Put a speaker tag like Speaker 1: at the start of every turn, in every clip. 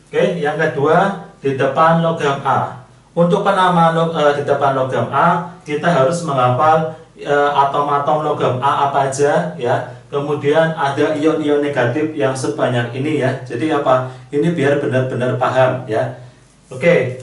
Speaker 1: Oke, yang kedua di depan logam A. Untuk penamaan di depan logam A, kita harus menghafal atom-atom logam A apa aja ya. Kemudian ada ion-ion negatif yang sebanyak ini ya. Jadi apa? Ini biar benar-benar paham ya. Oke,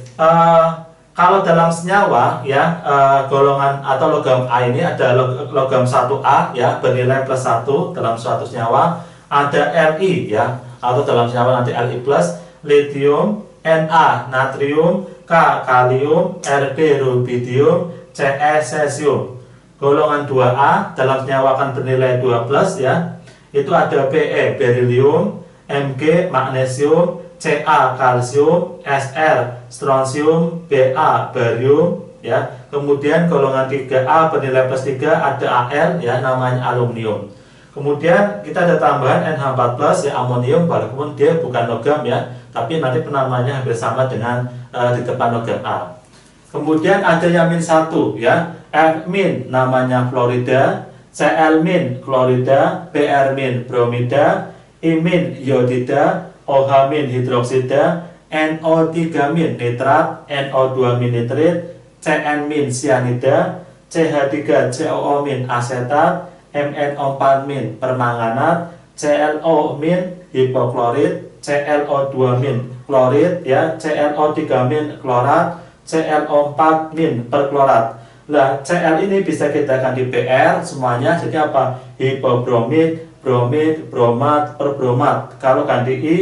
Speaker 1: kalau dalam senyawa ya, golongan atau logam A ini ada logam 1A ya, bernilai +1 dalam suatu senyawa. Ada Li ya, atau dalam senyawa nanti Li plus, lithium, Na natrium, K kalium, Rb rubidium, Ce cesium. Golongan 2A dalam senyawa akan bernilai 2+ ya. Itu ada Be berilium, Mg magnesium, Ca kalsium, Sr strontium, Ba barium ya. Kemudian golongan 3A bernilai +3 ada Al ya, namanya aluminium. Kemudian kita ada tambahan NH4+ ya, amonium, walaupun dia bukan logam ya, tapi nanti penamanya hampir sama dengan di depan logam A. Kemudian ada yang -1 ya, F- namanya fluorida, Cl- klorida, Br- bromida, I- iodida, OH- hidroksida, NO3- nitrat, NO2- nitrit, Cn- cyanida, CH3COO- asetat, MnO4- permanganat, ClO- hipoklorit, ClO2- klorit ya, ClO3- klorat, ClO4- perklorat. Nah, Cl ini bisa kita ganti Br semuanya, jadi apa? Hipobromid, bromid, bromat, perbromat. Kalau ganti I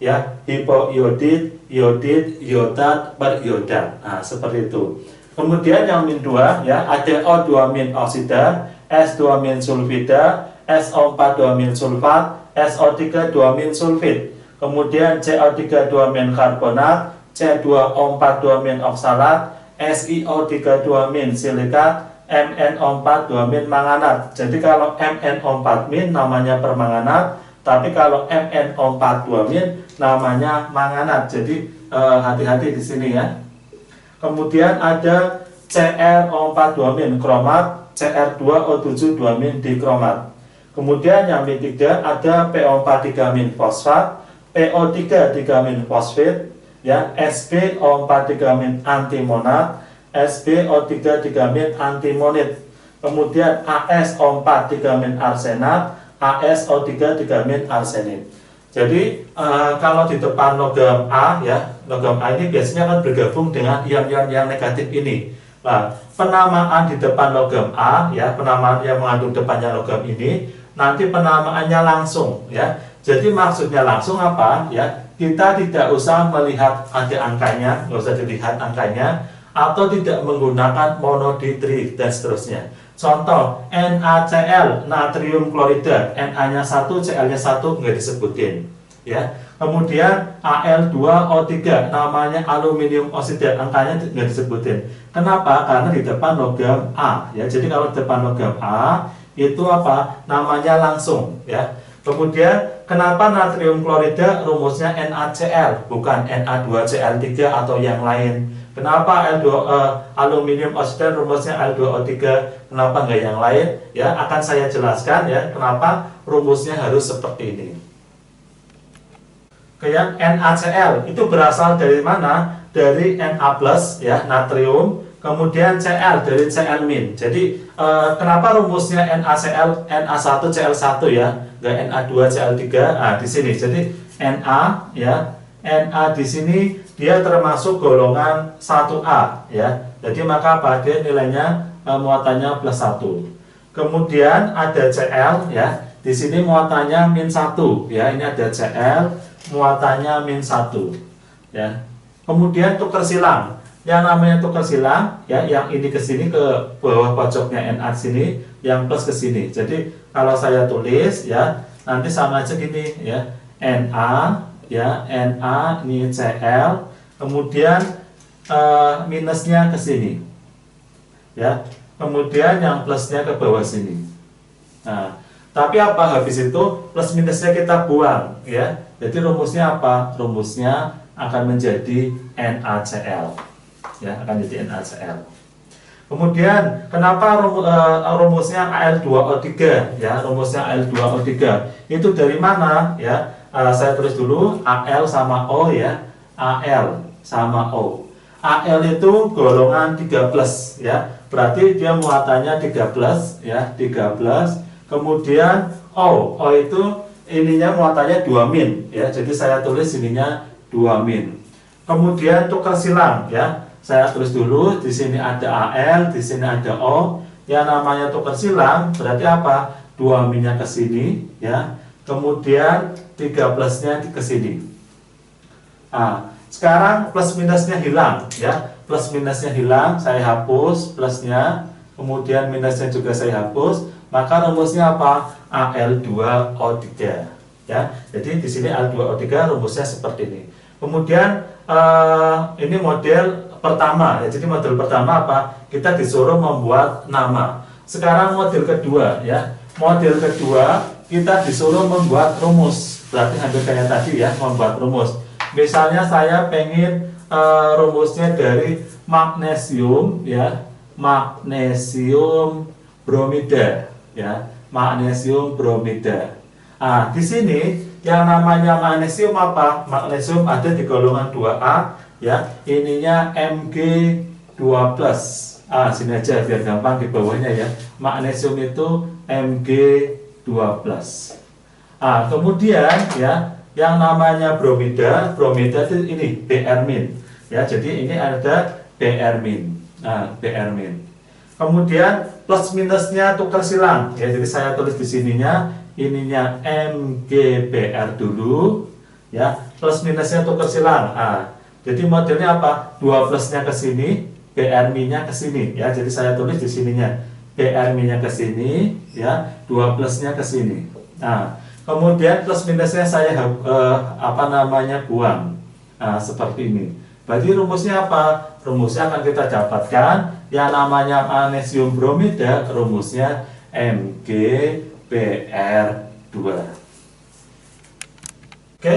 Speaker 1: ya, hipoiodid, iodid, iodat, periodat. Nah, seperti itu. Kemudian yang -2 ya, ada O2- oksida, S2- sulfida, SO4- sulfat, SO3- sulfit. Kemudian CO3- karbonat, C2O4- oksalat, SiO3- silikat, MnO4- manganat. Jadi kalau MnO4- namanya permanganat, tapi kalau MnO4- namanya manganat. Jadi hati-hati di sini ya. Kemudian ada CrO4- kromat, Cr2O7- dikromat. Kemudian yang ketiga ada PO4- fosfat, PO3- fosfat ya, SbO4- antimonat, SbO3- antimonit. Kemudian AsO4- arsenat, AsO3- arsenit. Jadi kalau di depan logam A ya, logam A ini biasanya akan bergabung dengan ion-ion yang negatif ini. Nah, penamaan di depan logam A ya, penamaan yang mengandung depannya logam ini, nanti penamaannya langsung ya. Jadi maksudnya langsung apa ya? Kita tidak usah melihat ada angkanya, nggak usah dilihat angkanya, atau tidak menggunakan monoditrik dan seterusnya. Contoh NaCl, natrium klorida, Na-nya 1, Cl-nya 1 nggak disebutin ya. Kemudian Al2O3 namanya aluminium oksida, angkanya nggak disebutin. Kenapa? Karena di depan logam A ya. Jadi kalau di depan logam A itu apa? Namanya langsung ya. Kemudian kenapa natrium klorida rumusnya NaCl bukan Na2Cl3 atau yang lain? Kenapa aluminium oksida rumusnya Al2O3? Kenapa nggak yang lain? Ya, akan saya jelaskan ya kenapa rumusnya harus seperti ini. Yang NaCl itu berasal dari mana? Dari Na+ ya, natrium, kemudian Cl dari Cl-. Jadi kenapa rumusnya NaCl Na1Cl1 ya, nggak Na2Cl3? Nah, di sini. Jadi Na ya, Na di sini dia termasuk golongan 1A ya. Jadi maka apa? Dia nilainya muatannya +1. Kemudian ada Cl ya. Di sini muatannya -1 ya. Ini ada Cl, muatannya -1 ya. Kemudian tukar silang. Yang namanya tukar silang ya, yang ini ke sini ke bawah pojoknya Na sini, yang plus ke sini. Jadi kalau saya tulis ya, nanti sama aja gini ya. Na ya, Na ini Cl, kemudian minusnya ke sini ya, kemudian yang plusnya ke bawah sini. Nah, tapi apa, habis itu plus minusnya kita buang ya. Jadi rumusnya apa? Rumusnya akan menjadi NaCl ya, akan jadi NaCl. Kemudian kenapa rumusnya Al2O3 ya, rumusnya Al2O3 itu dari mana ya? Saya tulis dulu Al sama O ya. AL sama O. AL itu golongan 13 ya. Berarti dia muatannya 13 ya, 13. Kemudian O itu ininya muatannya 2 min ya. Jadi saya tulis ininya 2 min. Kemudian tukar silang ya. Saya tulis dulu di sini ada AL, di sini ada O. Yang namanya tukar silang berarti apa? 2 minnya ke sini ya. Kemudian 13-nya ke sini. Nah, sekarang plus minusnya hilang ya. Plus minusnya hilang, saya hapus plusnya, kemudian minusnya juga saya hapus. Maka rumusnya apa? Al2O3 ya. Jadi di sini Al2O3 rumusnya seperti ini. Kemudian ini model pertama ya. Jadi model pertama apa? Kita disuruh membuat nama. Sekarang model kedua ya. Model kedua kita disuruh membuat rumus. Berarti hampir kayak tadi ya, membuat rumus. Misalnya saya pengen rumusnya dari magnesium ya, magnesium bromida ya, magnesium bromida. Di sini yang namanya magnesium apa? Magnesium ada di golongan 2A ya, ininya Mg2+. Sini aja biar gampang di bawahnya ya. Magnesium itu Mg2+. Kemudian ya, yang namanya bromida, bromida itu ini Br-. Ya, jadi ini ada Br-. Br-. Kemudian plus minusnya tukar silang. Ya, jadi saya tulis di sininya ininya MgBr dulu ya, plus minusnya tukar silang. Jadi modelnya apa? 2 plusnya ke sini, Br-nya ke sini ya. Jadi saya tulis di sininya Br-nya ke sini ya, 2 plusnya ke sini. Kemudian plus minusnya saya buang. Seperti ini. Berarti rumusnya apa? Rumusnya akan kita dapatkan yang namanya magnesium bromida, rumusnya MgBr2. Oke,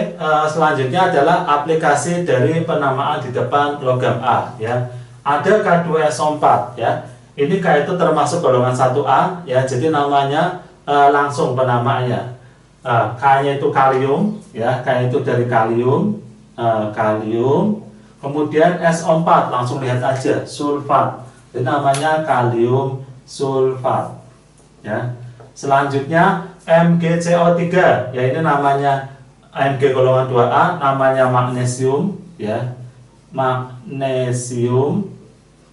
Speaker 1: selanjutnya adalah aplikasi dari penamaan di depan logam A ya. Ada K2SO4 ya. Ini K itu termasuk golongan 1A ya. Jadi namanya langsung penamaannya. K-nya itu kalium ya, K itu dari kalium, kalium. Kemudian SO4 langsung lihat aja, sulfat. Jadi namanya kalium sulfat ya. Selanjutnya MgCO3 ya, ini namanya Mg golongan 2A, namanya magnesium ya, magnesium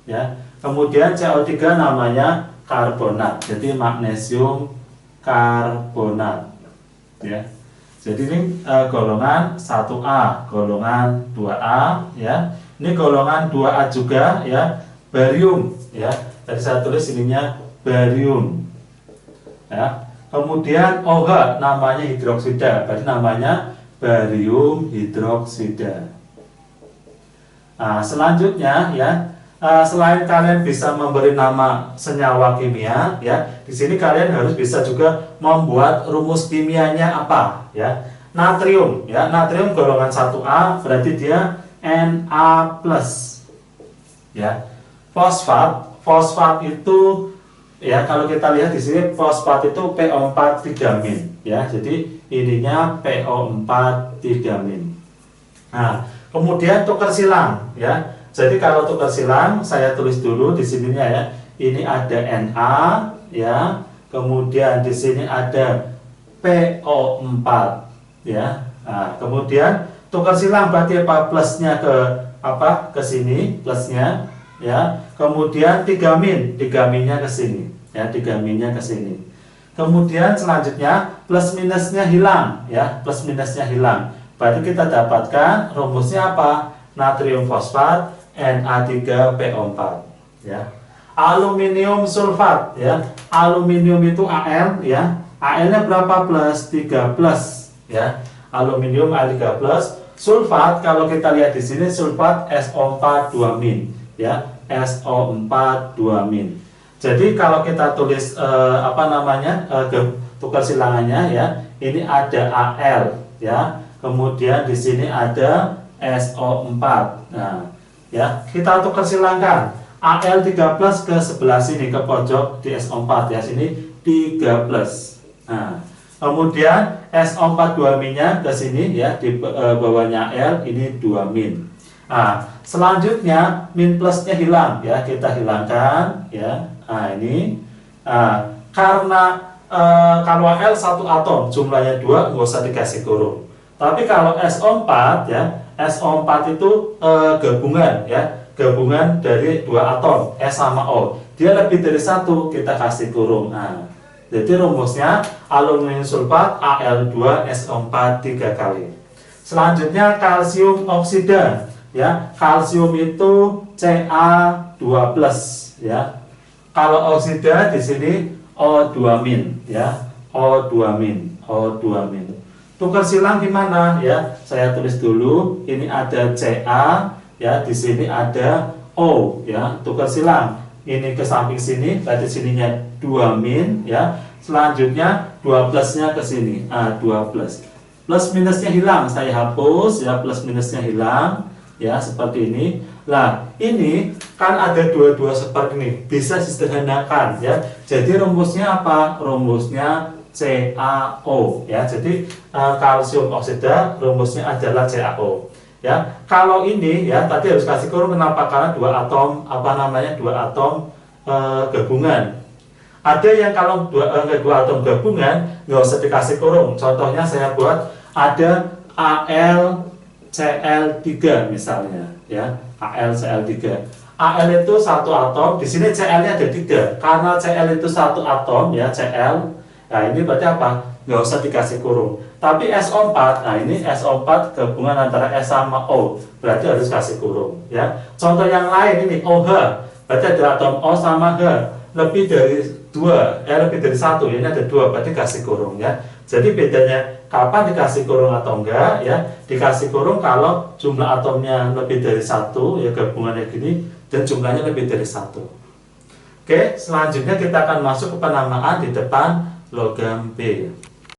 Speaker 1: ya. Kemudian CO3 namanya karbonat, jadi magnesium karbonat ya. Jadi ini golongan 1A, golongan 2A ya. Ini golongan 2A juga ya, barium ya. Tadi saya tulis ininya barium ya. Kemudian OH namanya hidroksida, berarti namanya barium hidroksida. Selanjutnya ya, selain kalian bisa memberi nama senyawa kimia ya, di sini kalian harus bisa juga membuat rumus kimianya apa ya. Natrium ya, natrium golongan 1A berarti dia Na+ ya. Fosfat, fosfat itu ya, kalau kita lihat di sini fosfat itu PO4 3- ya. Jadi ininya PO4 3-. Kemudian tukar silang ya. Jadi kalau tukar silang saya tulis dulu di sininya ya. Ini ada Na ya. Kemudian di sini ada PO4 ya. Kemudian tukar silang berarti apa? Plusnya ke apa? Ke sini plusnya ya. Kemudian 3-, 3-nya ke sini ya, 3-nya ke sini. Kemudian selanjutnya plus minusnya hilang ya, plus minusnya hilang. Berarti kita dapatkan rumusnya apa? Natrium fosfat Na3PO4 ya. Aluminium sulfat ya. Aluminium itu Al ya. Al-nya berapa? Plus 3+ ya. Aluminium Al3+. Sulfat kalau kita lihat di sini sulfat SO4 2- ya. SO4 2-. Jadi kalau kita tulis tukar silangannya ya. Ini ada Al ya. Kemudian di sini ada SO4. Ya, kita tukar silangkan Al3+ ke sebelah sini, ke pojok di SO4 ya, sini 3+. Kemudian SO4 2-nya ke sini ya, di bawahnya L ini 2-. Nah, selanjutnya min plusnya hilang ya, kita hilangkan ya. Nah, ini karena kalau L satu atom jumlahnya 2 nggak usah dikasih kurung. Tapi kalau SO4 ya, SO4 itu gabungan ya, gabungan dari 2 atom S sama O. Dia lebih dari 1, kita kasih kurung. Nah, jadi rumusnya aluminium sulfat Al2SO4 3 kali. Selanjutnya kalsium oksida ya. Kalsium itu Ca2+ ya. Kalau oksida di sini O2- ya. O2-. Tukar silang gimana ya? Saya tulis dulu. Ini ada Ca ya, di sini ada O ya. Tukar silang. Ini ke samping sini, berarti sininya 2- ya. Selanjutnya 2+-nya ke sini. 2+. Plus minusnya hilang, saya hapus ya, plus minusnya hilang ya, seperti ini. Nah, ini kan ada dua-dua seperti ini, bisa disederhanakan ya. Jadi rumusnya apa? Rumusnya CaO ya. Jadi kalsium oksida rumusnya adalah CaO. Ya, kalau ini ya tadi harus kasih kurung, kenapa? Karena 2 atom dua atom gabungan. Ada yang kalau dua atom gabungan nggak usah dikasih kurung. Contohnya saya buat ada AlCl3 misalnya ya, AlCl3. Al itu satu atom, di sini Cl-nya ada 3. Karena Cl itu satu atom ya, Cl. Nah, ini berarti apa? Nggak usah dikasih kurung. Tapi SO4, nah ini SO4 gabungan antara S sama O, berarti harus kasih kurung ya. Contoh yang lain ini OH, berarti ada atom O sama H, lebih dari 2, lebih dari 1, ini ada 2, berarti kasih kurung ya. Jadi bedanya kapan dikasih kurung atau enggak ya? Dikasih kurung kalau jumlah atomnya lebih dari 1 ya, gabungannya gini, dan jumlahnya lebih dari 1. Oke, selanjutnya kita akan masuk ke penamaan di depan logam B.